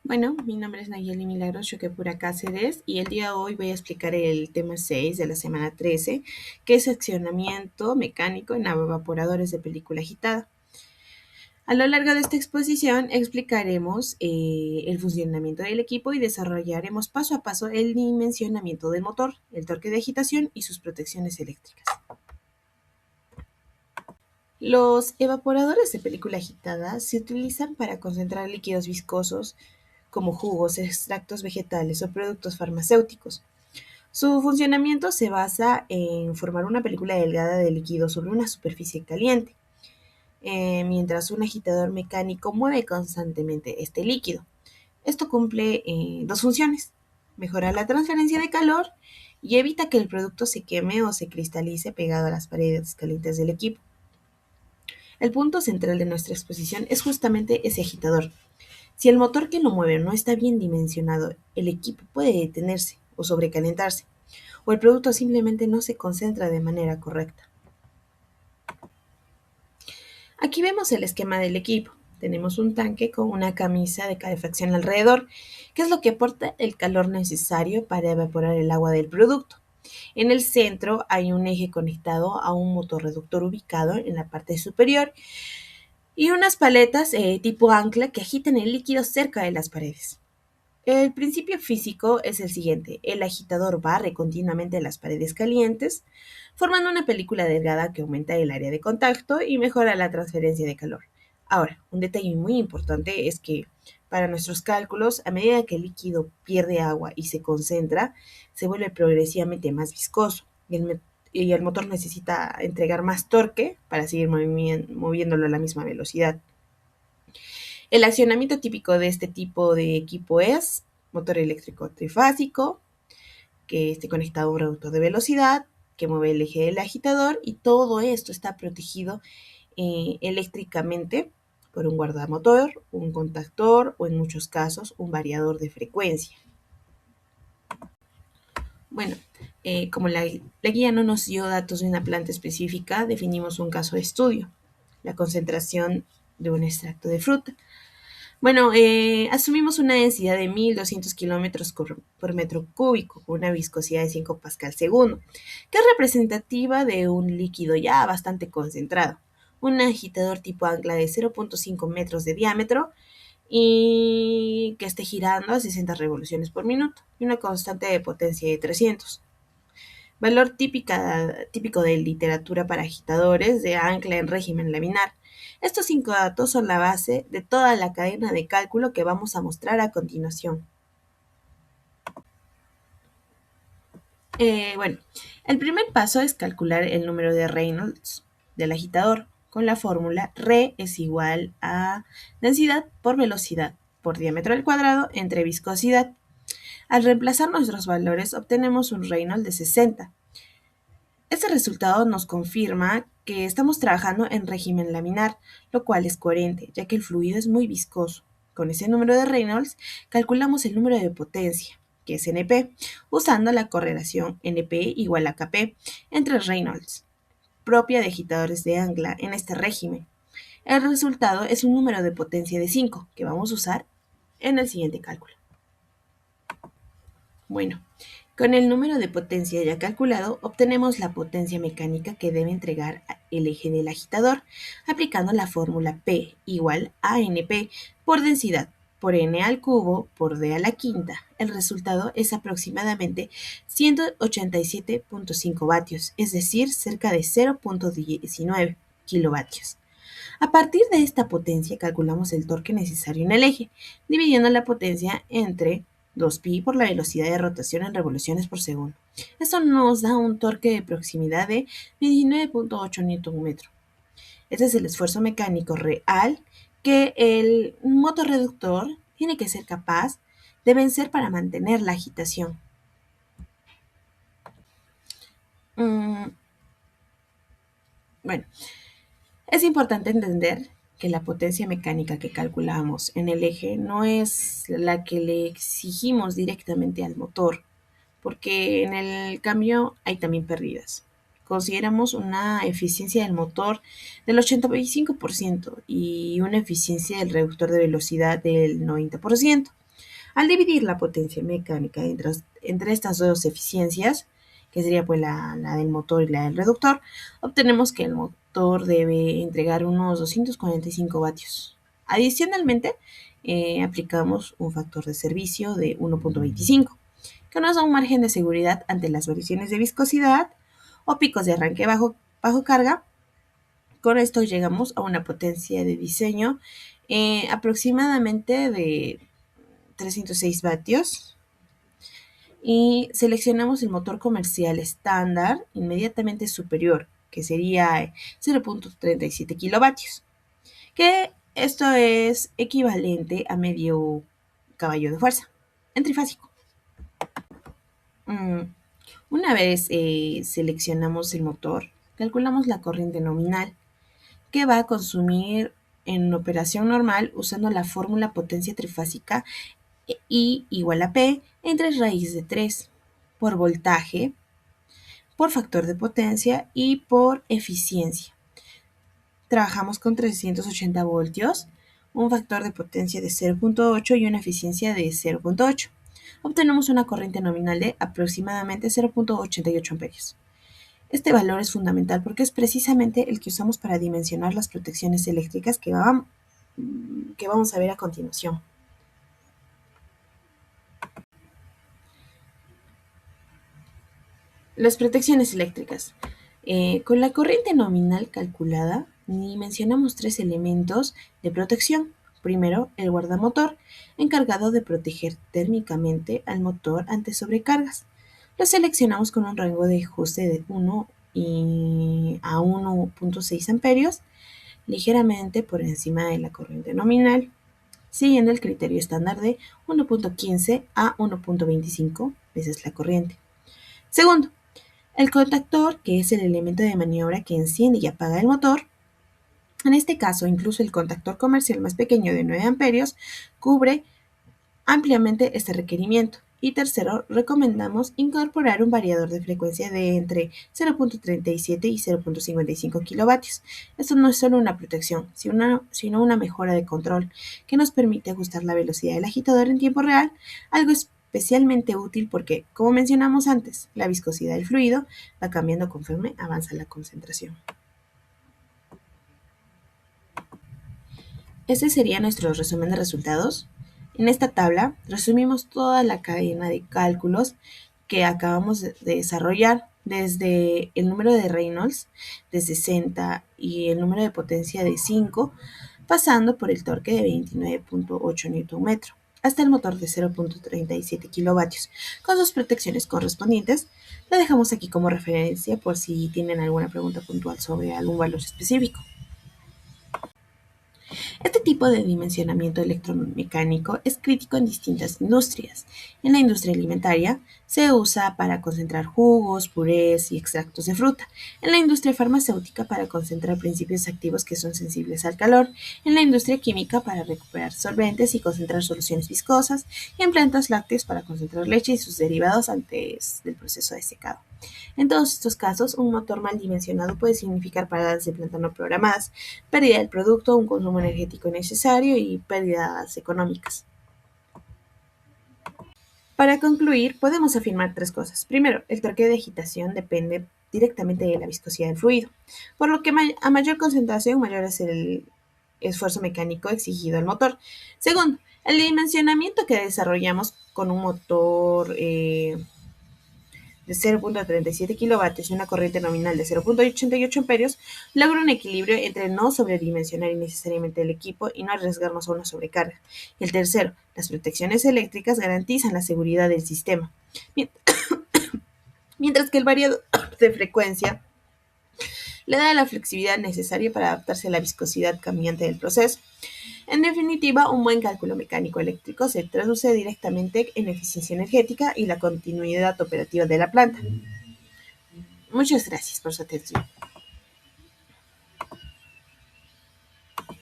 Bueno, mi nombre es Nayeli Milagros Choquepura Cáceres y el día de hoy voy a explicar el tema 6 de la semana 13, que es accionamiento mecánico en evaporadores de película agitada. A lo largo de esta exposición explicaremos el funcionamiento del equipo y desarrollaremos paso a paso el dimensionamiento del motor, el torque de agitación y sus protecciones eléctricas. Los evaporadores de película agitada se utilizan para concentrar líquidos viscosos como jugos, extractos vegetales o productos farmacéuticos. Su funcionamiento se basa en formar una película delgada de líquido sobre una superficie caliente, mientras un agitador mecánico mueve constantemente este líquido. Esto cumple dos funciones: mejora la transferencia de calor y evita que el producto se queme o se cristalice pegado a las paredes calientes del equipo. El punto central de nuestra exposición es justamente ese agitador. Si el motor que lo mueve no está bien dimensionado, el equipo puede detenerse o sobrecalentarse, o el producto simplemente no se concentra de manera correcta. Aquí vemos el esquema del equipo. Tenemos un tanque con una camisa de calefacción alrededor, que es lo que aporta el calor necesario para evaporar el agua del producto. En el centro hay un eje conectado a un motorreductor ubicado en la parte superior y unas paletas tipo ancla que agitan el líquido cerca de las paredes. El principio físico es el siguiente: el agitador barre continuamente las paredes calientes, formando una película delgada que aumenta el área de contacto y mejora la transferencia de calor. Ahora, un detalle muy importante es que para nuestros cálculos, a medida que el líquido pierde agua y se concentra, se vuelve progresivamente más viscoso y el motor necesita entregar más torque para seguir moviéndolo a la misma velocidad. El accionamiento típico de este tipo de equipo es motor eléctrico trifásico, que esté conectado a un reductor de velocidad, que mueve el eje del agitador, y todo esto está protegido eléctricamente por un guardamotor, un contactor o en muchos casos un variador de frecuencia. Bueno, como la guía no nos dio datos de una planta específica, definimos un caso de estudio: la concentración de un extracto de fruta. Bueno, asumimos una densidad de 1200 kilómetros por metro cúbico, con una viscosidad de 5 pascal segundo, que es representativa de un líquido ya bastante concentrado. Un agitador tipo ancla de 0.5 metros de diámetro y que esté girando a 60 revoluciones por minuto y una constante de potencia de 300. Valor típico de literatura para agitadores de ancla en régimen laminar. Estos 5 datos son la base de toda la cadena de cálculo que vamos a mostrar a continuación. Bueno, el primer paso es calcular el número de Reynolds del agitador con la fórmula Re es igual a densidad por velocidad por diámetro al cuadrado entre viscosidad. Al reemplazar nuestros valores obtenemos un Reynolds de 60. Este resultado nos confirma que estamos trabajando en régimen laminar, lo cual es coherente, ya que el fluido es muy viscoso. Con ese número de Reynolds calculamos el número de potencia, que es Np, usando la correlación Np igual a Kp entre Reynolds, propia de agitadores de ancla en este régimen. El resultado es un número de potencia de 5, que vamos a usar en el siguiente cálculo. Bueno, con el número de potencia ya calculado, obtenemos la potencia mecánica que debe entregar el eje del agitador, aplicando la fórmula P igual a Np por densidad por N al cubo por D a la quinta. El resultado es aproximadamente 187.5 vatios, es decir, cerca de 0.19 kilovatios. A partir de esta potencia calculamos el torque necesario en el eje, dividiendo la potencia entre 2pi por la velocidad de rotación en revoluciones por segundo. Esto nos da un torque de proximidad de 19.8 Nm. Este es el esfuerzo mecánico real que el motorreductor tiene que ser capaz de vencer para mantener la agitación. Bueno, es importante entender que la potencia mecánica que calculamos en el eje no es la que le exigimos directamente al motor, porque en el cambio hay también pérdidas. Consideramos una eficiencia del motor del 85% y una eficiencia del reductor de velocidad del 90%. Al dividir la potencia mecánica entre estas dos eficiencias, que sería pues la del motor y la del reductor, obtenemos que el motor debe entregar unos 245 vatios. Adicionalmente, aplicamos un factor de servicio de 1.25, que nos da un margen de seguridad ante las variaciones de viscosidad o picos de arranque bajo carga. Con esto llegamos a una potencia de diseño aproximadamente de 306 vatios y seleccionamos el motor comercial estándar inmediatamente superior, que sería 0.37 kilovatios, que esto es equivalente a medio caballo de fuerza en trifásico. Una vez seleccionamos el motor, calculamos la corriente nominal que va a consumir en operación normal usando la fórmula potencia trifásica I igual a P entre raíz de 3 por voltaje, por factor de potencia y por eficiencia. Trabajamos con 380 voltios, un factor de potencia de 0.8 y una eficiencia de 0.8. Obtenemos una corriente nominal de aproximadamente 0.88 amperios. Este valor es fundamental porque es precisamente el que usamos para dimensionar las protecciones eléctricas que vamos a ver a continuación. Las protecciones eléctricas. Con la corriente nominal calculada, dimensionamos 3 elementos de protección. Primero, el guardamotor, encargado de proteger térmicamente al motor ante sobrecargas. Lo seleccionamos con un rango de ajuste de 1 a 1.6 amperios, ligeramente por encima de la corriente nominal, siguiendo el criterio estándar de 1.15 a 1.25 veces la corriente. Segundo, el contactor, que es el elemento de maniobra que enciende y apaga el motor. En este caso, incluso el contactor comercial más pequeño de 9 amperios cubre ampliamente este requerimiento. Y tercero, recomendamos incorporar un variador de frecuencia de entre 0.37 y 0.55 kilovatios. Esto no es solo una protección, sino una mejora de control que nos permite ajustar la velocidad del agitador en tiempo real, algo especialmente útil porque, como mencionamos antes, la viscosidad del fluido va cambiando conforme avanza la concentración. Este sería nuestro resumen de resultados. En esta tabla resumimos toda la cadena de cálculos que acabamos de desarrollar, desde el número de Reynolds de 60 y el número de potencia de 5, pasando por el torque de 29.8 Nm, hasta el motor de 0.37 kilovatios, con sus protecciones correspondientes. La dejamos aquí como referencia por si tienen alguna pregunta puntual sobre algún valor específico. Este tipo de dimensionamiento electromecánico es crítico en distintas industrias. En la industria alimentaria se usa para concentrar jugos, purés y extractos de fruta. En la industria farmacéutica para concentrar principios activos que son sensibles al calor. En la industria química para recuperar solventes y concentrar soluciones viscosas. Y en plantas lácteas para concentrar leche y sus derivados antes del proceso de secado. En todos estos casos, un motor mal dimensionado puede significar paradas de planta no programadas, pérdida del producto, un consumo energético innecesario y pérdidas económicas. Para concluir, podemos afirmar 3 cosas. Primero, el torque de agitación depende directamente de la viscosidad del fluido, por lo que a mayor concentración, mayor es el esfuerzo mecánico exigido al motor. Segundo, el dimensionamiento que desarrollamos con un motor de 0.37 kilovatios y una corriente nominal de 0.88 amperios, logra un equilibrio entre no sobredimensionar innecesariamente el equipo y no arriesgarnos a una sobrecarga. Y el tercero, las protecciones eléctricas garantizan la seguridad del sistema, mientras que el variador de frecuencia le da la flexibilidad necesaria para adaptarse a la viscosidad cambiante del proceso. En definitiva, un buen cálculo mecánico eléctrico se traduce directamente en eficiencia energética y la continuidad operativa de la planta. Muchas gracias por su atención.